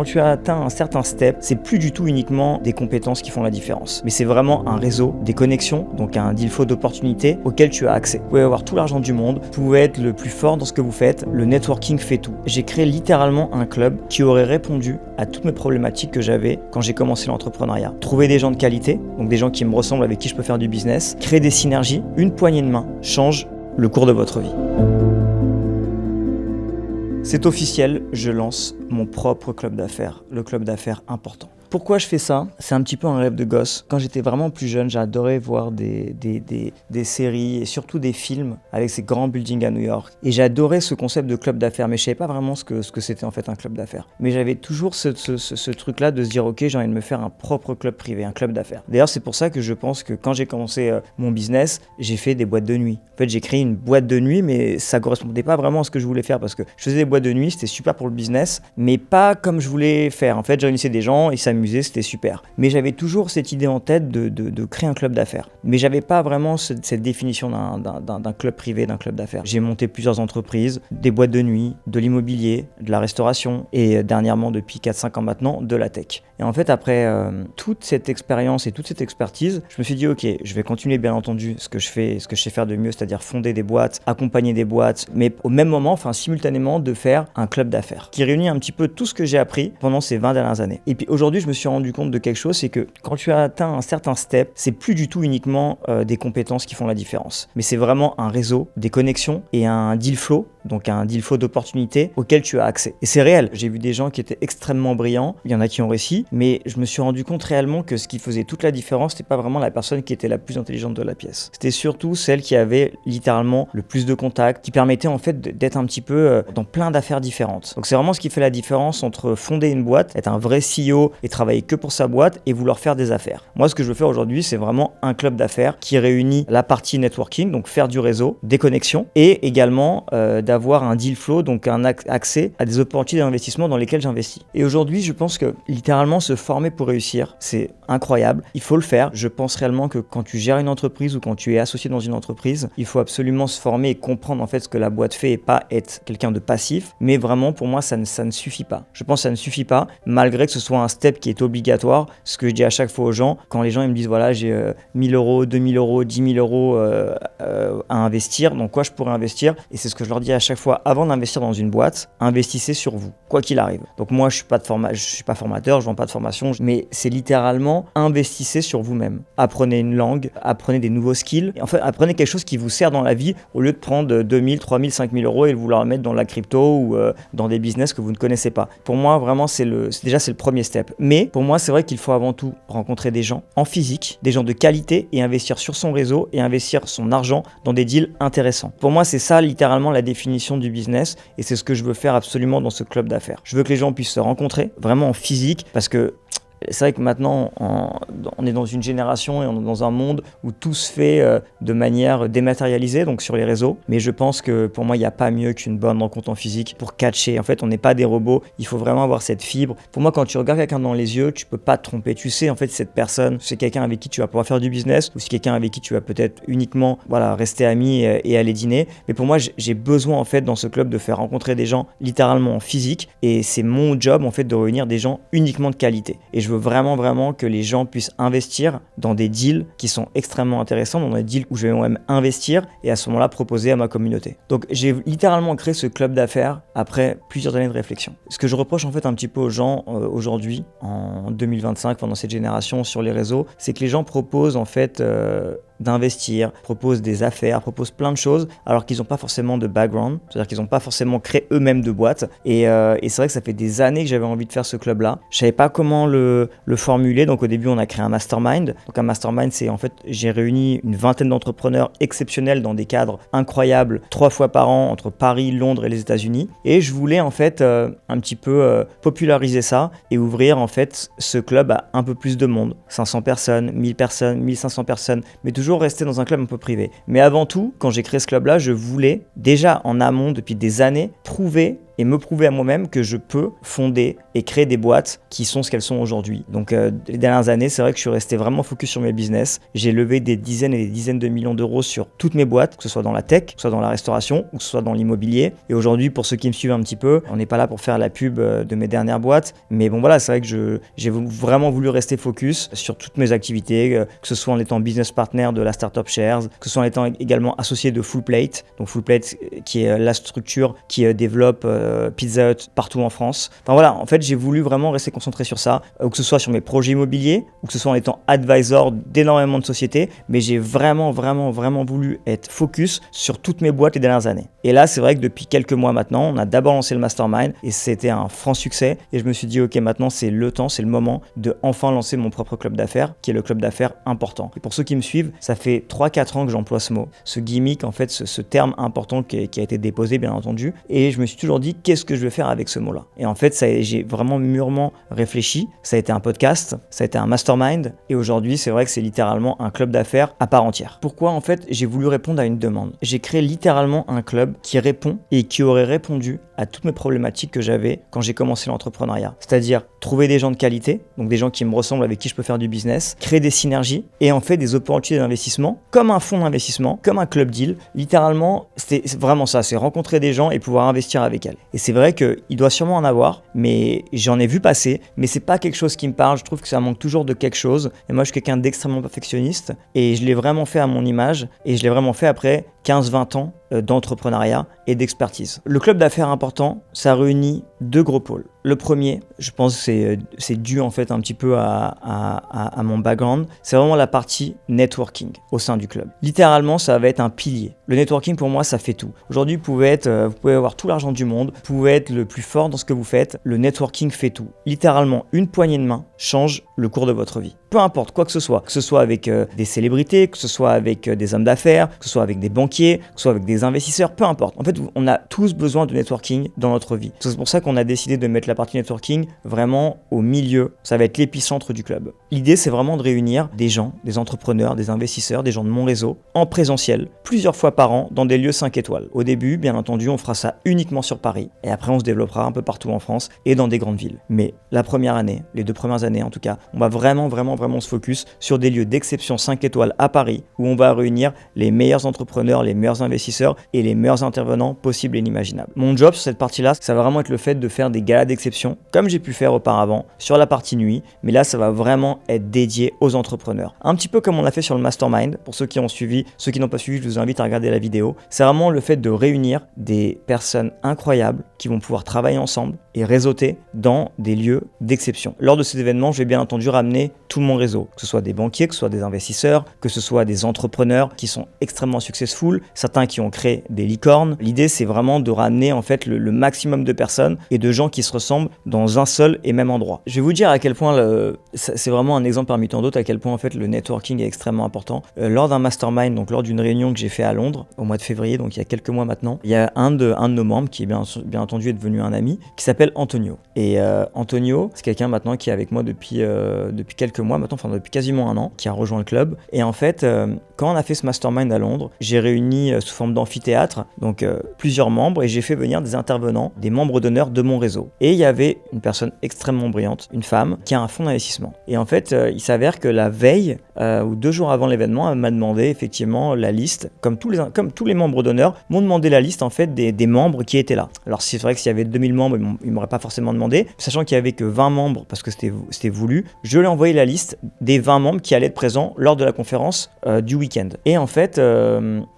Quand tu as atteint un certain step, c'est plus du tout uniquement des compétences qui font la différence, mais c'est vraiment un réseau, des connexions, donc un deal flow d'opportunités auxquelles tu as accès. Vous pouvez avoir tout l'argent du monde, vous pouvez être le plus fort dans ce que vous faites, le networking fait tout. J'ai créé littéralement un club qui aurait répondu à toutes mes problématiques que j'avais quand j'ai commencé l'entrepreneuriat. Trouver des gens de qualité, donc des gens qui me ressemblent, avec qui je peux faire du business, créer des synergies, une poignée de main change le cours de votre vie. C'est officiel, je lance mon propre club d'affaires, le club d'affaires important. Pourquoi je fais ça? C'est un petit peu un rêve de gosse. Quand j'étais vraiment plus jeune, j'adorais voir des séries et surtout des films avec ces grands buildings à New York. Et j'adorais ce concept de club d'affaires, mais je savais pas vraiment ce que c'était en fait un club d'affaires. Mais j'avais toujours ce truc-là de se dire ok, j'ai envie de me faire un propre club privé, un club d'affaires. D'ailleurs, c'est pour ça que je pense que quand j'ai commencé mon business, j'ai fait des boîtes de nuit. En fait, j'ai créé une boîte de nuit, mais ça correspondait pas vraiment à ce que je voulais faire parce que je faisais des boîtes de nuit, c'était super pour le business, mais pas comme je voulais faire. En fait, je réunissais des gens, ils s'amusaient, c'était super. Mais j'avais toujours cette idée en tête de créer un club d'affaires. Mais j'avais pas vraiment cette définition d'un club privé, d'un club d'affaires. J'ai monté plusieurs entreprises, des boîtes de nuit, de l'immobilier, de la restauration et dernièrement, depuis 4-5 ans maintenant, de la tech. Et en fait, après toute cette expérience et toute cette expertise, je me suis dit ok, je vais continuer bien entendu ce que je sais faire de mieux, c'est-à-dire fonder des boîtes, accompagner des boîtes, mais au même moment, enfin simultanément, de faire un club d'affaires qui réunit un petit peu tout ce que j'ai appris pendant ces 20 dernières années. Et puis aujourd'hui, je me suis rendu compte de quelque chose, c'est que quand tu as atteint un certain step, c'est plus du tout uniquement des compétences qui font la différence, mais c'est vraiment un réseau, des connexions et un deal flow, donc un deal flow d'opportunités auxquelles tu as accès. Et c'est réel, j'ai vu des gens qui étaient extrêmement brillants, il y en a qui ont réussi, mais je me suis rendu compte réellement que ce qui faisait toute la différence, c'était pas vraiment la personne qui était la plus intelligente de la pièce. C'était surtout celle qui avait littéralement le plus de contacts, qui permettait en fait d'être un petit peu dans plein d'affaires différentes. Donc c'est vraiment ce qui fait la différence entre fonder une boîte, être un vrai CEO et travailler que pour sa boîte et vouloir faire des affaires. Moi, ce que je veux faire aujourd'hui, c'est vraiment un club d'affaires qui réunit la partie networking, donc faire du réseau, des connexions, et également d'avoir un deal flow, donc un accès à des opportunités d'investissement dans lesquelles j'investis. Et aujourd'hui, je pense que littéralement se former pour réussir, c'est incroyable. Il faut le faire. Je pense réellement que quand tu gères une entreprise ou quand tu es associé dans une entreprise, il faut absolument se former et comprendre en fait ce que la boîte fait et pas être quelqu'un de passif. Mais vraiment, pour moi, ça ne suffit pas. Je pense que ça ne suffit pas, malgré que ce soit un step qui est obligatoire. Ce que je dis à chaque fois aux gens, quand les gens ils me disent voilà, j'ai 1000 euros, 2000 euros, 10 000 euros à investir, donc quoi je pourrais investir? Et c'est ce que je leur dis à chaque fois, avant d'investir dans une boîte, investissez sur vous, quoi qu'il arrive. Donc moi, je suis pas formateur, je vends pas de formation, mais c'est littéralement investissez sur vous-même. Apprenez une langue, apprenez des nouveaux skills, et en fait, apprenez quelque chose qui vous sert dans la vie au lieu de prendre 2000, 3000, 5000 euros et de vouloir mettre dans la crypto ou dans des business que vous ne connaissez pas. Pour moi, vraiment, c'est le premier step. Mais pour moi, c'est vrai qu'il faut avant tout rencontrer des gens en physique, des gens de qualité et investir sur son réseau et investir son argent dans des deals intéressants. Pour moi, c'est ça littéralement la définition du business et c'est ce que je veux faire absolument dans ce club d'affaires. Je veux que les gens puissent se rencontrer vraiment en physique parce que c'est vrai que maintenant, on est dans une génération et on est dans un monde où tout se fait de manière dématérialisée, donc sur les réseaux. Mais je pense que pour moi, il n'y a pas mieux qu'une bonne rencontre en physique pour catcher. En fait, on n'est pas des robots, il faut vraiment avoir cette fibre. Pour moi, quand tu regardes quelqu'un dans les yeux, tu peux pas te tromper. Tu sais, en fait, cette personne, c'est quelqu'un avec qui tu vas pouvoir faire du business ou c'est quelqu'un avec qui tu vas peut-être uniquement rester ami et aller dîner. Mais pour moi, j'ai besoin, en fait, dans ce club de faire rencontrer des gens littéralement en physique. Et c'est mon job, en fait, de réunir des gens uniquement de qualité. Et je veux vraiment que les gens puissent investir dans des deals qui sont extrêmement intéressants, dans des deals où je vais moi-même investir et à ce moment-là proposer à ma communauté. Donc j'ai littéralement créé ce club d'affaires après plusieurs années de réflexion. Ce que je reproche en fait un petit peu aux gens aujourd'hui, en 2025, pendant cette génération sur les réseaux, c'est que les gens proposent en fait d'investir, proposent des affaires, proposent plein de choses alors qu'ils n'ont pas forcément de background, c'est-à-dire qu'ils n'ont pas forcément créé eux-mêmes de boîtes et c'est vrai que ça fait des années que j'avais envie de faire ce club-là. Je savais pas comment le formuler, donc au début on a créé un mastermind. Donc un mastermind, c'est en fait j'ai réuni une vingtaine d'entrepreneurs exceptionnels dans des cadres incroyables 3 fois par an entre Paris, Londres et les États-Unis et je voulais en fait un petit peu populariser ça et ouvrir en fait ce club à un peu plus de monde, 500 personnes, 1000 personnes, 1500 personnes, mais toujours rester dans un club un peu privé. Mais avant tout, quand j'ai créé ce club-là, je voulais déjà en amont, depuis des années, prouver et me prouver à moi-même que je peux fonder et créer des boîtes qui sont ce qu'elles sont aujourd'hui. Donc les dernières années, c'est vrai que je suis resté vraiment focus sur mes business. J'ai levé des dizaines et des dizaines de millions d'euros sur toutes mes boîtes, que ce soit dans la tech, que ce soit dans la restauration ou que ce soit dans l'immobilier. Et aujourd'hui, pour ceux qui me suivent un petit peu, on n'est pas là pour faire la pub de mes dernières boîtes, mais bon voilà, c'est vrai que j'ai vraiment voulu rester focus sur toutes mes activités, que ce soit en étant business partner de la startup Shares, que ce soit en étant également associé de Fullplate, donc Fullplate qui est la structure qui développe Pizza Hut partout en France. Enfin voilà, en fait j'ai voulu vraiment rester concentré sur ça, ou que ce soit sur mes projets immobiliers, ou que ce soit en étant advisor d'énormément de sociétés, mais j'ai vraiment voulu être focus sur toutes mes boîtes les dernières années. Et là c'est vrai que depuis quelques mois maintenant, on a d'abord lancé le Mastermind et c'était un franc succès et je me suis dit ok, maintenant c'est le temps, c'est le moment de enfin lancer mon propre club d'affaires, qui est le club d'affaires important. Et pour ceux qui me suivent, ça fait 3-4 ans que j'emploie ce mot, ce gimmick en fait, ce terme important qui a été déposé bien entendu, et je me suis toujours dit qu'est-ce que je vais faire avec ce mot-là. Et en fait j'ai vraiment mûrement réfléchi, ça a été un podcast, ça a été un mastermind, et aujourd'hui c'est vrai que c'est littéralement un club d'affaires à part entière. Pourquoi en fait j'ai voulu répondre à une demande? J'ai créé littéralement un club qui répond et qui aurait répondu à toutes mes problématiques que j'avais quand j'ai commencé l'entrepreneuriat. C'est-à-dire trouver des gens de qualité, donc des gens qui me ressemblent, avec qui je peux faire du business, créer des synergies et en fait des opportunités d'investissement, comme un fonds d'investissement, comme un club deal. Littéralement, c'est vraiment ça, c'est rencontrer des gens et pouvoir investir avec elles. Et c'est vrai qu'il doit sûrement en avoir, mais j'en ai vu passer, mais c'est pas quelque chose qui me parle, je trouve que ça manque toujours de quelque chose. Et moi je suis quelqu'un d'extrêmement perfectionniste et je l'ai vraiment fait à mon image et je l'ai vraiment fait après 15-20 ans d'entrepreneuriat et d'expertise. Le club d'affaires important, ça réunit deux gros pôles. Le premier, je pense que c'est dû en fait un petit peu à mon background, c'est vraiment la partie networking au sein du club. Littéralement, ça va être un pilier. Le networking pour moi, ça fait tout. Aujourd'hui, vous pouvez avoir tout l'argent du monde, vous pouvez être le plus fort dans ce que vous faites, le networking fait tout. Littéralement, une poignée de main change le cours de votre vie. Peu importe, quoi que ce soit avec des célébrités, que ce soit avec des hommes d'affaires, que ce soit avec des banquiers, que ce soit avec des investisseurs, peu importe. En fait, on a tous besoin de networking dans notre vie. C'est pour ça qu'on a décidé de mettre la partie networking vraiment au milieu. Ça va être l'épicentre du club. L'idée, c'est vraiment de réunir des gens, des entrepreneurs, des investisseurs, des gens de mon réseau, en présentiel, plusieurs fois par an, dans des lieux 5 étoiles. Au début, bien entendu, on fera ça uniquement sur Paris. Et après, on se développera un peu partout en France et dans des grandes villes. Mais la première année, les 2 premières années en tout cas, on va vraiment se focus sur des lieux d'exception 5 étoiles à Paris, où on va réunir les meilleurs entrepreneurs, les meilleurs investisseurs et les meilleurs intervenants possibles et inimaginables. Mon job sur cette partie-là, ça va vraiment être le fait de faire des galas d'exception, comme j'ai pu faire auparavant, sur la partie nuit, mais là, ça va vraiment être dédié aux entrepreneurs. Un petit peu comme on l'a fait sur le Mastermind, pour ceux qui ont suivi, ceux qui n'ont pas suivi, je vous invite à regarder la vidéo. C'est vraiment le fait de réunir des personnes incroyables qui vont pouvoir travailler ensemble et réseauter dans des lieux d'exception. Lors de cet événement, je vais bien entendu ramener tout mon réseau, que ce soit des banquiers, que ce soit des investisseurs, que ce soit des entrepreneurs qui sont extrêmement successful, certains qui ont créé des licornes. L'idée, c'est vraiment de ramener en fait le maximum de personnes et de gens qui se ressemblent dans un seul et même endroit. Je vais vous dire à quel point c'est vraiment un exemple parmi tant d'autres, à quel point en fait le networking est extrêmement important. Lors d'un mastermind, donc lors d'une réunion que j'ai fait à Londres au mois de février, donc il y a quelques mois maintenant, il y a un de nos membres qui bien entendu est devenu un ami, qui s'appelle Antonio. Et Antonio, c'est quelqu'un maintenant qui est avec moi depuis quelques mois maintenant, enfin depuis quasiment un an, qui a rejoint le club. Et en fait, quand on a fait ce mastermind à Londres, j'ai réuni sous forme d'amphithéâtre, donc plusieurs membres, et j'ai fait venir des intervenants, des membres d'honneur de mon réseau. Et il y avait une personne extrêmement brillante, une femme, qui a un fonds d'investissement. Et en fait, il s'avère que la veille, ou 2 jours avant l'événement, elle m'a demandé effectivement la liste, comme tous les membres d'honneur, m'ont demandé la liste en fait des membres qui étaient là. Alors c'est vrai que s'il y avait 2000 membres, ils m'auraient pas forcément demandé, sachant qu'il y avait que 20 membres, parce que c'était voulu, je lui ai envoyé la liste des 20 membres qui allaient être présents lors de la conférence du week-end. Et en fait,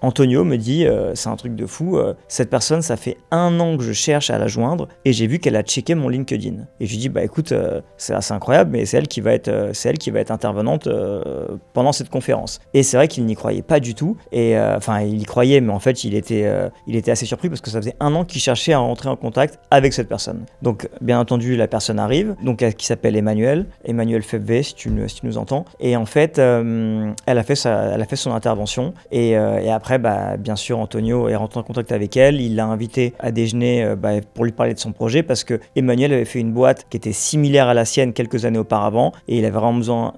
Antonio me dit, c'est un truc de fou, cette personne, ça fait 1 an que je cherche à la joindre, et j'ai vu qu'elle a checké mon LinkedIn. Et je lui dis, bah écoute, c'est assez incroyable, mais c'est elle qui va être intervenante pendant cette conférence. Et c'est vrai qu'il n'y croyait pas du tout, et enfin il y croyait, mais en fait il était assez surpris parce que ça faisait 1 an qu'il cherchait à rentrer en contact avec cette personne. Donc bien entendu la personne arrive, donc qui s'appelle Emmanuel, Emmanuel Febvé, si tu nous entends. Et en fait, elle a fait son intervention. Et après, bien sûr, Antonio est rentré en contact avec elle. Il l'a invité à déjeuner pour lui parler de son projet parce que Emmanuel avait fait une boîte qui était similaire à la sienne quelques années auparavant et il avait vraiment besoin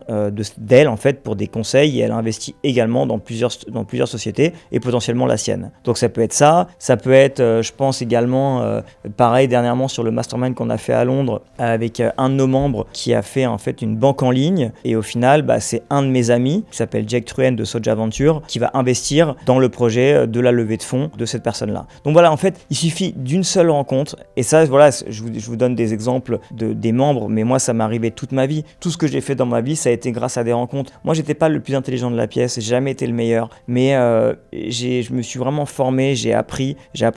d'elle en fait pour des conseils et elle a investi également dans plusieurs sociétés et potentiellement la sienne. Donc ça peut être ça peut être je pense également pareil dernièrement sur le mastermind qu'on a fait à Londres avec un de nos membres qui a fait en fait une banque en ligne et au final c'est un de mes amis qui s'appelle Jack Truen de Soja Venture qui va investir dans le projet de la levée de fonds de cette personne-là. Donc voilà, en fait, il suffit d'une seule rencontre et ça, voilà, je vous donne des exemples des membres, mais moi, ça m'est arrivé toute ma vie. Tout ce que j'ai fait dans ma vie, ça a été grâce à des rencontres. Moi, j'étais pas le plus intelligent de la pièce, j'ai jamais été le meilleur, mais je me suis vraiment formé, j'ai appris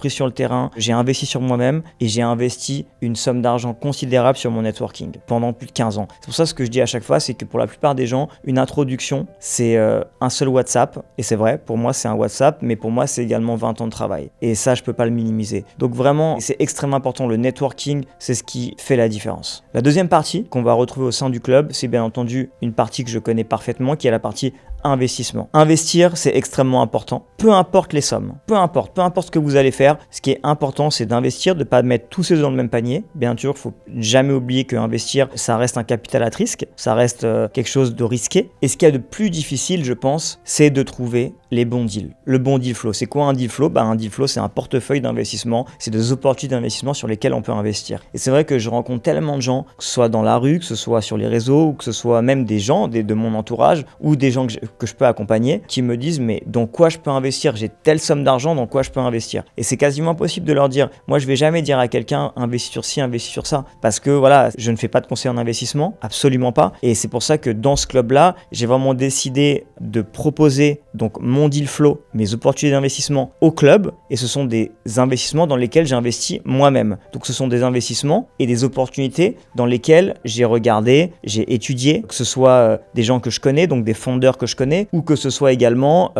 sur le terrain, j'ai investi sur moi-même et j'ai investi une somme d'argent considérable sur mon networking pendant plus de 15 ans. C'est pour ça ce que je dis à chaque fois, c'est que pour la plupart des gens, une introduction, c'est un seul WhatsApp et c'est vrai, pour moi, c'est un WhatsApp, mais pour moi, c'est également 20 ans de travail. Et ça, je peux pas le minimiser. Donc vraiment, c'est extrêmement important. Le networking, c'est ce qui fait la différence. La deuxième partie qu'on va retrouver au sein du club, c'est bien entendu une partie que je connais parfaitement, qui est la partie investissement. Investir, c'est extrêmement important. Peu importe les sommes, peu importe ce que vous allez faire, ce qui est important, c'est d'investir, de ne pas mettre tous ses œufs dans le même panier. Bien sûr, il ne faut jamais oublier que investir, ça reste un capital à risque, ça reste quelque chose de risqué. Et ce qu'il y a de plus difficile, je pense, c'est de trouver les bons deals. Le bon deal flow. C'est quoi un deal flow ? Un deal flow, c'est un portefeuille d'investissement, c'est des opportunités d'investissement sur lesquelles on peut investir. Et c'est vrai que je rencontre tellement de gens, que ce soit dans la rue, que ce soit sur les réseaux, ou que ce soit même des gens de mon entourage, ou des gens que je peux accompagner, qui me disent mais dans quoi je peux investir ? J'ai telle somme d'argent, dans quoi je peux investir ? Et c'est quasiment impossible de leur dire, moi je vais jamais dire à quelqu'un investis sur ci, investis sur ça, parce que voilà, je ne fais pas de conseil en investissement, absolument pas. Et c'est pour ça que dans ce club-là, j'ai vraiment décidé de proposer donc mon deal flow, mes opportunités d'investissement au club, et ce sont des investissements dans lesquels j'investis moi-même. Donc ce sont des investissements et des opportunités dans lesquelles j'ai regardé, j'ai étudié, que ce soit des gens que je connais, donc des fondeurs que je connais, ou que ce soit également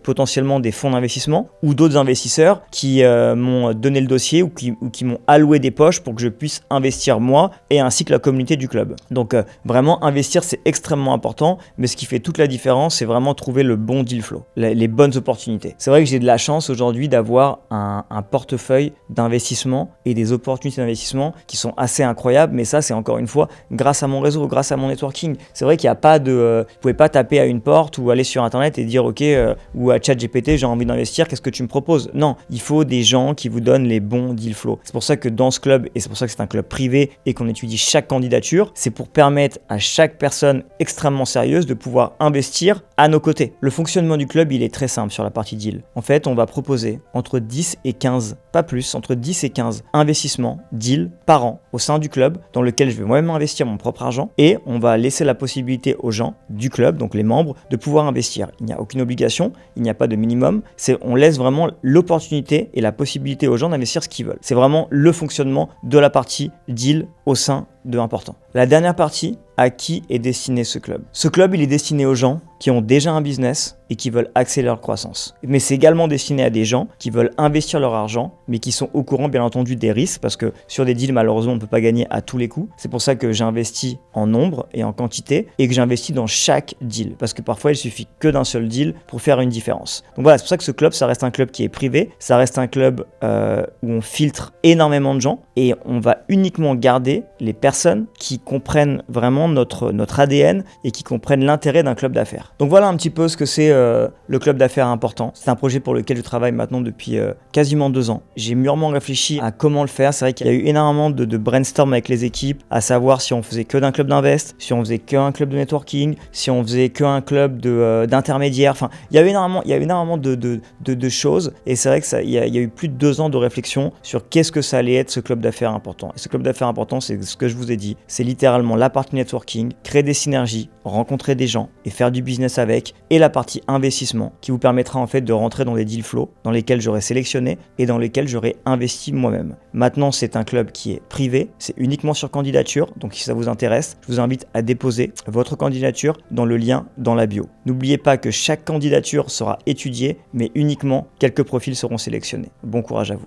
potentiellement des fonds d'investissement ou d'autres investisseurs qui m'ont donné le dossier ou qui m'ont alloué des poches pour que je puisse investir moi et ainsi que la communauté du club. Donc vraiment investir, c'est extrêmement important, mais ce qui fait toute la différence, c'est vraiment trouver le bon deal flow, les bonnes opportunités. C'est vrai que j'ai de la chance aujourd'hui d'avoir un portefeuille d'investissement et des opportunités d'investissement qui sont assez incroyables, mais ça c'est encore une fois grâce à mon réseau, grâce à mon networking. C'est vrai qu'il n'y a pas de... vous pouvez pas taper à une porte ou aller sur internet et dire ok, ou à ChatGPT j'ai envie d'investir, qu'est-ce que tu me proposes ? Non, il faut des gens qui vous donnent les bons deal flow. C'est pour ça que dans ce club, et c'est pour ça que c'est un club privé et qu'on étudie chaque candidature, c'est pour permettre à chaque personne extrêmement sérieuse de pouvoir investir à nos côtés. Le fonctionnement du club, il est très simple sur la partie deal. En fait, on va proposer entre 10 et 15, pas plus, entre 10 et 15 investissements, deals par an au sein du club dans lequel je vais moi-même investir mon propre argent et on va laisser la possibilité aux gens du club, donc les membres, de pouvoir investir. Il n'y a aucune obligation, il n'y a pas de minimum, on laisse vraiment l'opportunité et la possibilité aux gens d'investir ce qu'ils veulent. C'est vraiment le fonctionnement de la partie deal au sein de Important. La dernière partie, à qui est destiné ce club ? Ce club, il est destiné aux gens qui ont déjà un business et qui veulent accélérer leur croissance. Mais c'est également destiné à des gens qui veulent investir leur argent, mais qui sont au courant, bien entendu, des risques, parce que sur des deals, malheureusement, on ne peut pas gagner à tous les coups. C'est pour ça que j'investis en nombre et en quantité, et que j'investis dans chaque deal, parce que parfois, il suffit que d'un seul deal pour faire une différence. Donc voilà, c'est pour ça que ce club, ça reste un club qui est privé, ça reste un club où on filtre énormément de gens, et on va uniquement garder les personnes qui comprennent vraiment notre ADN et qui comprennent l'intérêt d'un club d'affaires. Donc voilà un petit peu ce que c'est le club d'affaires important. C'est un projet pour lequel je travaille maintenant depuis quasiment 2 ans. J'ai mûrement réfléchi à comment le faire. C'est vrai qu'il y a eu énormément de brainstorm avec les équipes, à savoir si on faisait que d'un club d'invest, si on faisait qu'un club de networking, si on faisait qu'un club d'intermédiaires. Enfin, il y a eu énormément de choses. Et c'est vrai qu'il y a eu plus de 2 ans de réflexion sur qu'est-ce que ça allait être ce club d'affaires important. Et ce club d'affaires important, c'est ce que je vous ai dit. C'est littéralement la partie networking, créer des synergies, rencontrer des gens et faire du business avec, et la partie investissement qui vous permettra en fait de rentrer dans des deal flows dans lesquels j'aurai sélectionné et dans lesquels j'aurai investi moi-même. Maintenant, c'est un club qui est privé, c'est uniquement sur candidature, donc si ça vous intéresse, je vous invite à déposer votre candidature dans le lien dans la bio. N'oubliez pas que chaque candidature sera étudiée, mais uniquement quelques profils seront sélectionnés. Bon courage à vous.